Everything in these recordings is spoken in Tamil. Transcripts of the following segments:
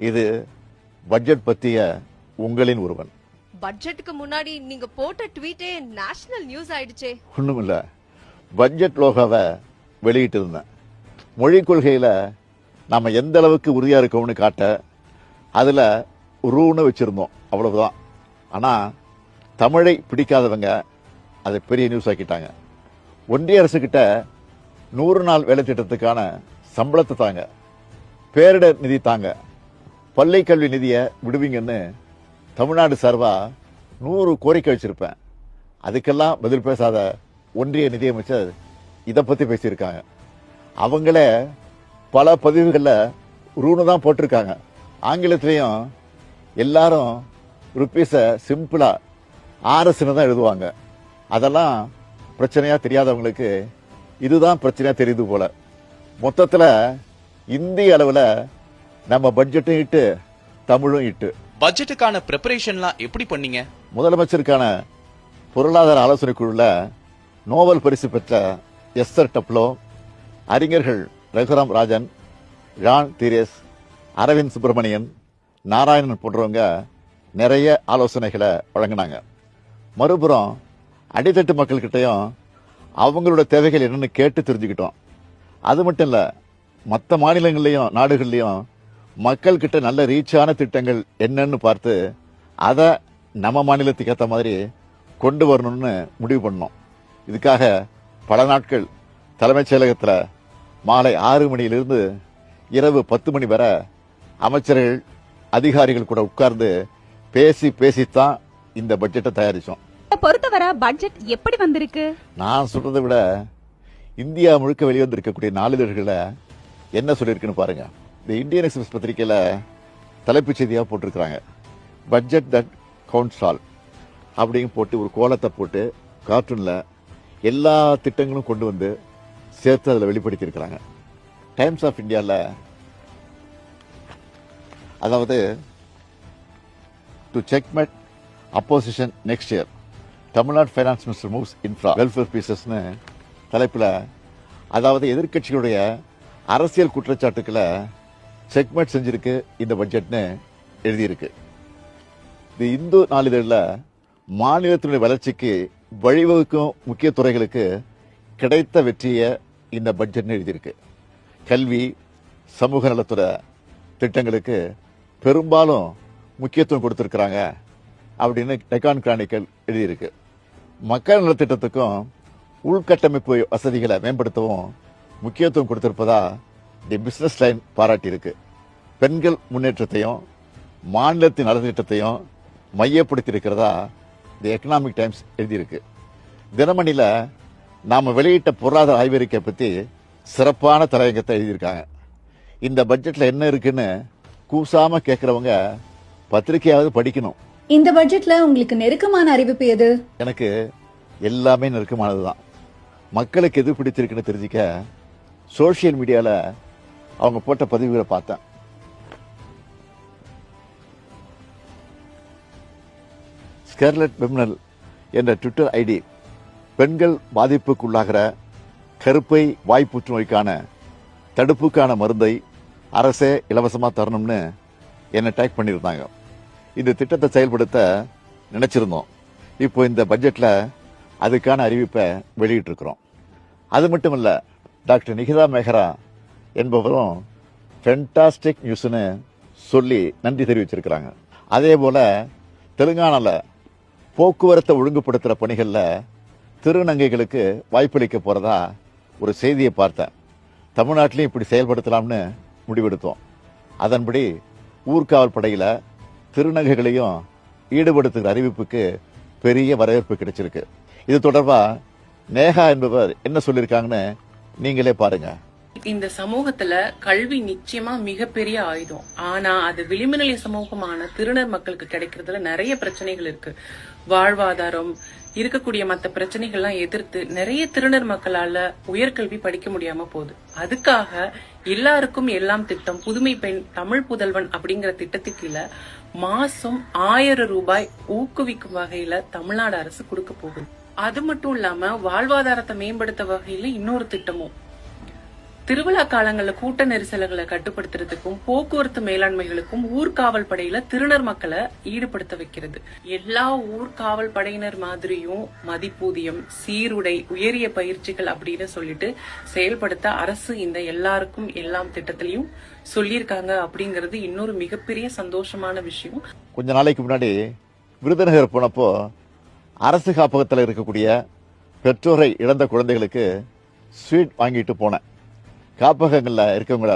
இது பட்ஜெட் பத்திய உங்களின் ஒருவன். பட்ஜெட்டுக்கு முன்னாடி நீங்க போட்ட ட்வீட்டே நேஷனல் நியூஸ் ஆயிடுச்சே. ஒண்ணுமில்ல, பட்ஜெட் லோகோவை வெளியிட்டு இருந்தேன். மொழி கொள்கையில நாம எந்த அளவுக்கு உறுதியா இருக்கோம்னு காட்ட அதுல ரூன்னு வச்சிருந்தோம், அவ்வளவுதான். ஆனா தமிழை பிடிக்காதவங்க அதை பெரிய நியூஸ் ஆக்கிட்டாங்க. ஒன்றிய அரசு கிட்ட 100 நாள் வேலை திட்டத்துக்கான சம்பளத்தை தாங்க, பேரிடர் நிதி தாங்க, பள்ளி கல்வி நிதியை விடுவீங்கன்னு தமிழ்நாடு சார்பா 100 கோரிக்கை வச்சிருப்பேன். அதுக்கெல்லாம் பதில் பேசாத ஒன்றிய நிதியமைச்சர் இதை பத்தி பேசியிருக்காங்க. அவங்களே பல பதிவுகள்ல ரூனு தான் போட்டிருக்காங்க. ஆங்கிலத்திலையும் எல்லாரும் ருப்பீஸ சிம்பிளா RSன்னு தான் எழுதுவாங்க. அதெல்லாம் பிரச்சனையா தெரியாதவங்களுக்கு இதுதான் பிரச்சனையா தெரியுது போல. மொத்தத்துல இந்திய அளவுல நம்ம பட்ஜெட்டும் இட்டு தமிழும் இட்டு. பட்ஜெட்டுக்கான பிரிப்பரேஷன்லாம் எப்படி பண்ணீங்க? முதலமைச்சருக்கான பொருளாதார ஆலோசனை குழுல நோபல் பரிசு பெற்ற எஸ்தர் டப்லோ, அறிஞர்கள் ரகுராம் ராஜன், ஜான் தீரேஸ், அரவிந்த் சுப்பிரமணியன், நாராயணன் போன்றவங்க நிறைய ஆலோசனைகளை வழங்கினாங்க. மறுபுறம் அடித்தட்டு மக்கள்கிட்டையும் அவங்களோட தேவைகள் என்னன்னு கேட்டு தெரிஞ்சுக்கிட்டோம். அது மட்டும் இல்ல, மற்ற மாநிலங்கள்லயும் நாடுகள்லயும் மக்கள் கிட்ட நல்ல ரீச்சான திட்டங்கள் என்னன்னு பார்த்து அதை நம்ம மாநிலத்துக்கு ஏற்ற மாதிரி கொண்டு வரணும்னு முடிவு பண்ணோம். இதுக்காக பல நாட்கள் தலைமைச் செயலகத்தில் மாலை 6 மணியிலிருந்து இரவு 10 மணி வரை அமைச்சர்கள் அதிகாரிகள் கூட உட்கார்ந்து பேசித்தான் இந்த பட்ஜெட்டை தயாரிச்சோம். பொறுத்தவரை பட்ஜெட் எப்படி வந்திருக்கு? நான் சொல்றதை விட இந்தியா முழுக்க வெளிவந்திருக்கக்கூடிய நாளிதழ்களை என்ன சொல்லியிருக்குன்னு பாருங்க. இந்த இந்தியன் எக்ஸ்பிரஸ் பத்திரிகையில தலைப்புச் செய்தியா போட்டிருக்கிறாங்க, பட்ஜெட் தட் கவுண்ட்ஸ் ஆல் அப்படின்னு போட்டு ஒரு கோலத்தை போட்டு கார்ட்டூன்ல எல்லா திட்டங்களும் கொண்டு வந்து சேர்த்து அதில் வெளிப்படுத்தி இருக்கிறாங்க. டைம்ஸ் ஆஃப் இந்தியாவில் அதாவது to checkmate opposition next year Tamil Nadu finance minister moves infra welfare பீசஸ்னு தலைப்பில், அதாவது எதிர்கட்சிகளுடைய அரசியல் குற்றச்சாட்டுக்களை செக்மெட் செஞ்சிருக்கு இந்த பட்ஜெட்னு எழுதியிருக்கு. இது இந்து நாளிதழில் மாநிலத்தினுடைய வளர்ச்சிக்கு வழிவகுக்கும் முக்கிய துறைகளுக்கு கிடைத்த வெற்றியை இந்த பட்ஜெட்னு எழுதியிருக்கு. கல்வி, சமூக நலத்துறை திட்டங்களுக்கு பெரும்பாலும் முக்கியத்துவம் கொடுத்திருக்கிறாங்க அப்படின்னு டெக்கான் கிரானிக்கல் எழுதியிருக்கு. மக்கள் நலத்திட்டத்துக்கும் உள்கட்டமைப்பு வசதிகளை மேம்படுத்தவும் முக்கியத்துவம் கொடுத்திருப்பதா தி பிசினஸ் லைன் பாராட்டியிருக்கு. பெண்கள் முன்னேற்றத்தையும் மாநிலத்தின் நலத்திட்டத்தையும் மையப்படுத்தி இருக்கிறதா தி எக்கனாமிக் டைம்ஸ் எழுதியிருக்கு. தினமணியில நாம வெளியிட்ட பொருளாதார ஆய்வறிக்கை பத்தி சிறப்பான தலையங்கத்தை எழுதியிருக்காங்க. இந்த பட்ஜெட்ல என்ன இருக்குன்னு கூசாம கேட்கறவங்க பத்திரிகையாவது படிக்கணும். இந்த பட்ஜெட்ல உங்களுக்கு நெருக்கமான அறிவிப்பு எது? எனக்கு எல்லாமே நெருக்கமானதுதான். மக்களுக்கு எது பிடிச்சிருக்குன்னு தெரிஞ்சுக்க சோசியல் மீடியால அவங்க போட்ட பதிவுகளை பார்த்தேன். ஸ்கர்லட் விம்னல் என்ற ட்விட்டர் ஐடி பெண்கள் பாதிப்புக்குள்ளாகிற கருப்பை வாய் புற்றுநோய்க்கான தடுப்புக்கான மருந்தை அரசே இலவசமா தரணும்னு என்னை டேக் பண்ணியிருந்தாங்க. இந்த திட்டத்தை செயல்படுத்த நினைச்சிருந்தோம். இப்போ இந்த பட்ஜெட்ல அதுக்கான அறிவிப்பை வெளியிட்டு இருக்கிறோம். அது மட்டும் இல்ல, டாக்டர் நிகிதா மெஹ்ரா என்பவரும் ஃபென்டாஸ்டிக் நியூஸ்னு சொல்லி நன்றி தெரிவிச்சிருக்கிறாங்க. அதே போல தெலுங்கானால போக்குவரத்தை ஒழுங்குபடுத்துற பணிகள்ல திருநங்கைகளுக்கு வாய்ப்பளிக்க போறதா ஒரு செய்தியை பார்த்தேன். தமிழ்நாட்டிலையும் இப்படி செயல்படுத்தலாம்னு முடிவெடுத்தோம். அதன்படி ஊர்காவல் படையில திருநங்கைகளையும் ஈடுபடுத்துகிற அறிவிப்புக்கு பெரிய வரவேற்பு கிடைச்சிருக்கு. இது தொடர்பா நேஹா என்பவர் என்ன சொல்லியிருக்காங்கன்னு நீங்களே பாருங்க. இந்த சமூகத்துல கல்வி நிச்சயமா மிகப்பெரிய ஆயுதம். ஆனா அது விளிம்புநிலை சமூகமான திருநர் மக்களுக்கு கிடைக்கிறதுல நிறைய பிரச்சனைகள் இருக்கு. வாழ்வாதாரம் இருக்கக்கூடிய மற்ற பிரச்சனைகள்லாம் எதிர்த்து நிறைய திருநர் மக்களால உயர்கல்வி படிக்க முடியாம போகுது. அதுக்காக எல்லாருக்கும் எல்லாம் திட்டம், புதுமை பெண், தமிழ் புதல்வன் அப்படிங்கிற திட்டத்துக்கு மாசம் 1000 ரூபாய் ஊக்குவிக்கும் வகையில தமிழ்நாடு அரசு கொடுக்க போகுது. அது மட்டும் இல்லாம வாழ்வாதாரத்தை மேம்படுத்த வகையில இன்னொரு திட்டமும் திருவிழா காலங்கள்ல கூட்ட நெரிசல்களை கட்டுப்படுத்துறதுக்கும் போக்குவரத்து மேலாண்மைகளுக்கும் ஊர்காவல் படையில திருநர் மக்களை ஈடுபடுத்த வைக்கிறது. எல்லா ஊர்காவல் படையினர் மாதிரியும் மதிப்பூதியம், சீருடை, உயரிய பயிற்சிகள் அப்படின்னு சொல்லிட்டு செயல்படுத்த அரசு இந்த எல்லாருக்கும் எல்லாம் திட்டத்திலையும் சொல்லியிருக்காங்க அப்படிங்கறது இன்னொரு மிகப்பெரிய சந்தோஷமான விஷயம். கொஞ்ச நாளைக்கு முன்னாடி விருதுநகர் போனப்போ அரசு காப்பகத்தில் இருக்கக்கூடிய பெற்றோரை இழந்த குழந்தைகளுக்கு ஸ்வீட் வாங்கிட்டு போனேன். காப்பகங்களில் இருக்கவங்கள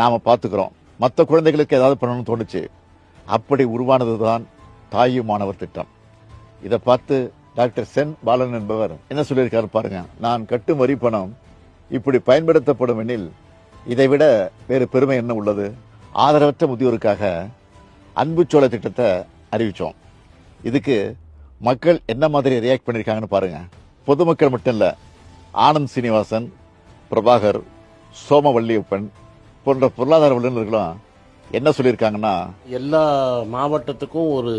நாம பார்த்துக்கிறோம், மற்ற குழந்தைகளுக்கு ஏதாவது பண்ணணும்னு தோணுச்சு. அப்படி உருவானதுதான் தாயும் மாணவர் திட்டம். இதை பார்த்து டாக்டர் சென் பாலன் என்பவர் என்ன சொல்லியிருக்காரு பாருங்க. நான் கட்டும் வரி பணம் இப்படி பயன்படுத்தப்படும் எனில் இதைவிட வேறு பெருமை என்ன உள்ளது. ஆதரவற்ற முதியோருக்காக அன்புச்சோழ திட்டத்தை அறிவிச்சோம். இதுக்கு மக்கள் என்ன மாதிரி ரியாக்ட் பண்ணிருக்காங்கன்னு பாருங்க. பொதுமக்கள் மட்டும் இல்ல, ஆனந்த் சீனிவாசன், பிரபாகர், சோமவல்லியப்பன் போன்ற பொருளாதார வல்லுநர்களும் என்ன சொல்லியிருக்காங்கன்னா, எல்லா மாவட்டத்துக்கும் ஒரு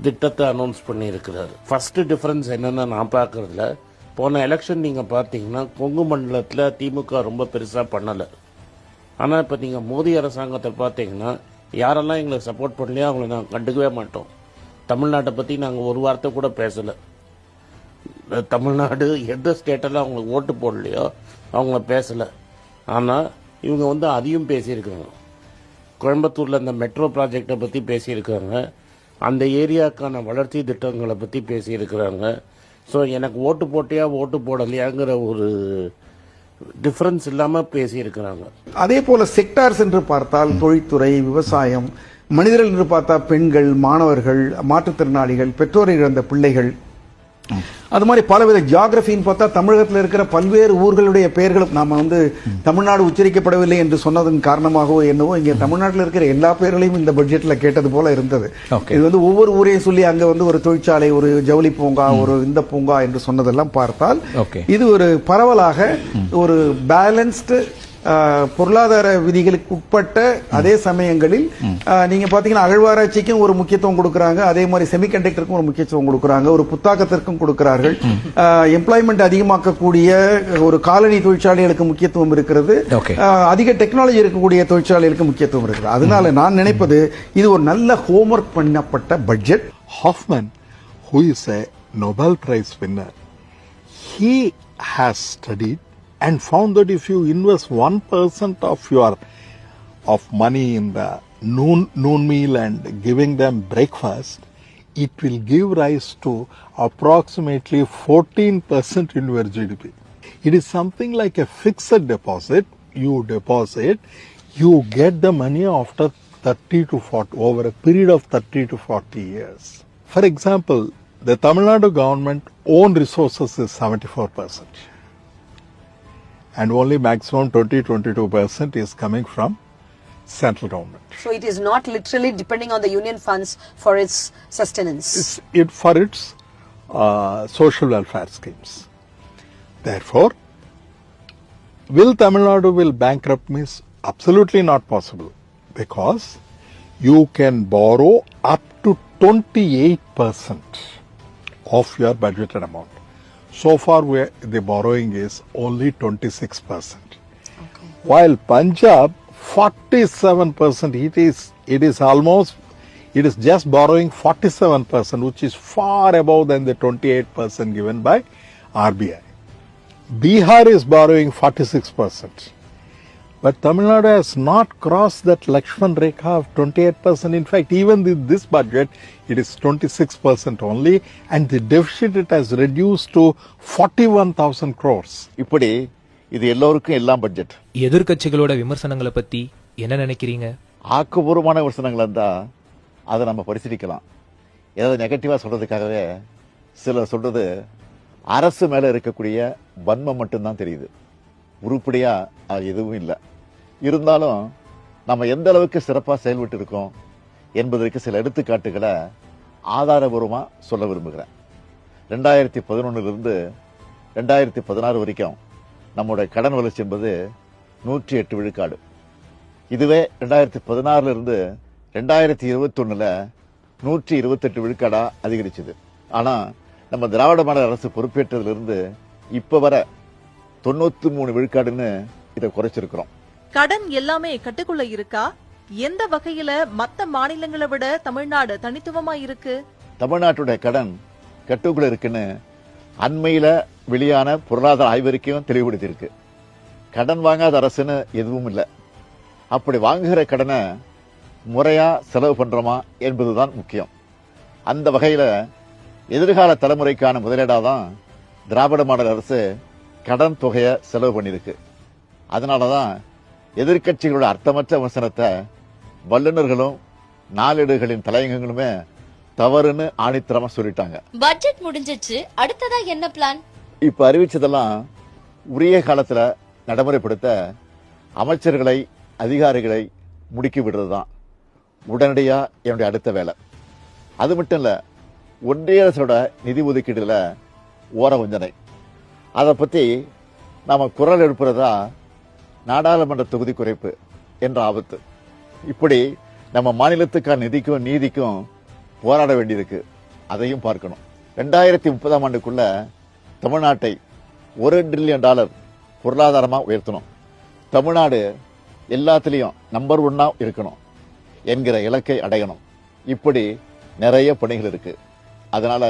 திட்டத்தை அனௌன்ஸ் பண்ணி இருக்கிறாரு. ஃபர்ஸ்ட் டிஃபரன்ஸ் என்னன்னா நான் பார்க்கறதுல, போன எலெக்ஷன் நீங்க பார்த்தீங்கன்னா கொங்கு மண்டலத்தில் திமுக ரொம்ப பெருசா பண்ணல. ஆனா இப்ப நீங்க மோடி அரசாங்கத்தை பார்த்தீங்கன்னா யாரெல்லாம் எங்களுக்கு சப்போர்ட் பண்ணலையோ அவங்களை நாங்கள் கண்டுக்கவே மாட்டோம். தமிழ்நாட்டை பத்தி நாங்க ஒரு வார்த்தை கூட பேசல. தமிழ்நாடு எந்த ஸ்டேட்டெல்லாம் அவங்களுக்கு ஓட்டு போடலையோ அவங்கள பேசல. ஆனா இவங்க அதையும் பேசியிருக்காங்க. கோயம்புத்தூர்ல இந்த மெட்ரோ ப்ராஜெக்டை பத்தி பேசியிருக்காங்க, அந்த ஏரியாக்கான வளர்ச்சி திட்டங்களை பத்தி பேசியிருக்கிறாங்க. ஸோ எனக்கு ஓட்டு போட்டியா ஓட்டு போடலையாங்கிற ஒரு டிஃபரன்ஸ் இல்லாம பேசியிருக்கிறாங்க. அதே போல செக்டார்ஸ் என்று பார்த்தால் தொழில்துறை, விவசாயம், மனிதர்கள் என்று பார்த்தா பெண்கள், மாணவர்கள், மாற்றுத்திறனாளிகள், பெற்றோரை இழந்த பிள்ளைகள், அது மாதிரி பலவித ஜியாகிரபின்னு பார்த்தா தமிழகத்தில் இருக்கிற பல்வேறு ஊர்களுடைய பெயர்களும் நாம தமிழ்நாடு உச்சரிக்கப்படவில்லை என்று சொன்னதன் காரணமாகவோ என்னவோ இங்கே தமிழ்நாட்டில் இருக்கிற எல்லா பெயர்களையும் இந்த பட்ஜெட்ல கேட்டது போல இருந்தது. இது ஒவ்வொரு ஊரையும் சொல்லி அங்க ஒரு தொழிற்சாலை, ஒரு ஜவுளி பூங்கா, ஒரு இந்த பூங்கா என்று சொன்னதெல்லாம் பார்த்தால் இது ஒரு பரவலாக ஒரு பேலன்ஸ்டு பொருளாதார விதிகளுக்கு உட்பட்ட அதே சமயங்களில் நீங்க பாத்தீங்கன்னா அகழ்வாராய்ச்சிக்கும் ஒரு முக்கியத்துவம் கொடுக்கறாங்க, அதே மாதிரி செமிகண்டக்டருக்கும் ஒரு முக்கியத்துவம் கொடுக்கறாங்க, ஒரு புத்தாக்கத்திற்கும் கொடுக்கிறார்கள், எம்ப்ளாய்மெண்ட் அதிகமாக்கக்கூடிய ஒரு காலனி தொழிற்சாலைகளுக்கு முக்கியத்துவம் இருக்கிறது, அதிக டெக்னாலஜி இருக்கக்கூடிய தொழிற்சாலைகளுக்கு முக்கியத்துவம் இருக்கிறது. அதனால நான் நினைப்பது இது ஒரு நல்ல ஹோம்வொர்க் பண்ணப்பட்ட budget. Hoffman, who is a Nobel Prize winner, he has studied and found that if you invest 1% of money in the noon meal and giving them breakfast, it will give rise to approximately 14% in your GDP. It is something like a fixed deposit. You deposit, you get the money after 30 to 40, over a period of 30 to 40 years. For example, the Tamil Nadu government own resources is 74%. And only maximum 20-22% is coming from central government. So it is not literally depending on the union funds for its sustenance. For its social welfare schemes. Therefore, will Tamil Nadu will bankrupt me? Absolutely not possible, because you can borrow up to 28% of your budgeted amount. So far, the borrowing is only 26%. Okay. While Punjab, 47%. It is just borrowing 47%, which is far above than the 28% given by RBI. Bihar is borrowing 46%. But Tamil Nadu has not crossed that Lakshman Rekha of 28%. In fact, even this budget, it is 26% only, and the deficit it has reduced to 41,000 crores. இப்படி இது எல்லோருக்கும் எல்லாம் பட்ஜெட். எதிர்க்கட்சிகளோட விமர்சனங்களை பத்தி என்ன நினைக்கிறீங்க? ஆக்கப்பூர்வமான விமர்சனங்கள் இருந்தா அதை நம்ம பரிசீலிக்கலாம். ஏதாவது நெகட்டிவா சொல்றதுக்காகவே சிலர் சொல்றது அரசு மேல இருக்கக்கூடிய வன்மம் மட்டும்தான் தெரியுது. உருப்படியா எதுவும் இல்லை. இருந்தாலும் நம்ம எந்த அளவுக்கு சிறப்பாக செயல்பட்டு இருக்கோம் என்பதற்கு சில எடுத்துக்காட்டுகளை ஆதாரபூர்வமா சொல்ல விரும்புகிறேன். 2011 2016 வரைக்கும் நம்முடைய கடன் வளர்ச்சி என்பது 108 விழுக்காடு. இதுவே 2016 2021 128 விழுக்காடா அதிகரிச்சது. ஆனா நம்ம திராவிட மாடல் அரசு பொறுப்பேற்றதிலிருந்து இப்ப வர 93 விழுக்காடுன்னு இதை குறைச்சிருக்கிறோம். கடன் எல்லாமே கட்டுக்குள்ள இருக்கா? எந்த வகையில மத்த மாநிலங்களை விட தமிழ்நாடு தனித்துவமா இருக்கு? தமிழ்நாட்டுடைய கடன் கட்டுக்குள்ள இருக்குன்னு அண்மையில வெளியான பொருளாதார ஆய்வறிக்கையும் தெளிவுபடுத்தியிருக்கு. கடன் வாங்காத அரசுன்னு எதுவும் இல்லை. அப்படி வாங்குகிற கடனை முறையா செலவு பண்றோமா என்பதுதான் முக்கியம். அந்த வகையில எதிர்கால தலைமுறைக்கான முதலீடாதான் திராவிட மாடல் அரசு கடன் தொகையை செலவு பண்ணியிருக்கு. அதனாலதான் எதிர்கட்சிகளோட அர்த்தமற்ற விமர்சனத்தை வல்லுநர்களும் நாளேடுகளின் தலையங்கங்களுமே தவறுன்னு ஆணித்தரமா சொல்லிட்டாங்க. பட்ஜெட் முடிஞ்சிச்சு, அடுத்ததா என்ன பிளான்? இப்ப அறிவிச்சதெல்லாம் உரிய காலத்துல நடைமுறைப்படுத்த அமைச்சர்களை அதிகாரிகளை முடுக்கி விடுறதுதான் உடனடியா என்னுடைய அடுத்த வேலை. அது மட்டும் இல்ல, ஒன்றிய அரசோட நிதி ஒதுக்கீடுல ஓர வஞ்சனை, அதை பத்தி நாம குரல் எழுப்புறதா நாடாளுமன்ற தொகுதி குறைப்பு என்ற ஆபத்து. இப்படி நம்ம மாநிலத்துக்கான நிதிக்கும் நீதிக்கும் போராட வேண்டியிருக்கு. அதையும் பார்க்கணும். 2030 ஆண்டுக்குள்ள தமிழ்நாட்டை $1 டிரில்லியன் பொருளாதாரமா உயர்த்தணும். தமிழ்நாடு எல்லாத்திலையும் நம்பர் 1 இருக்கணும் என்கிற இலக்கை அடையணும். இப்படி நிறைய பணிகள் இருக்கு. அதனால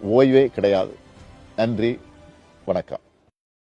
ஓய்வே கிடையாது. நன்றி, வணக்கம்.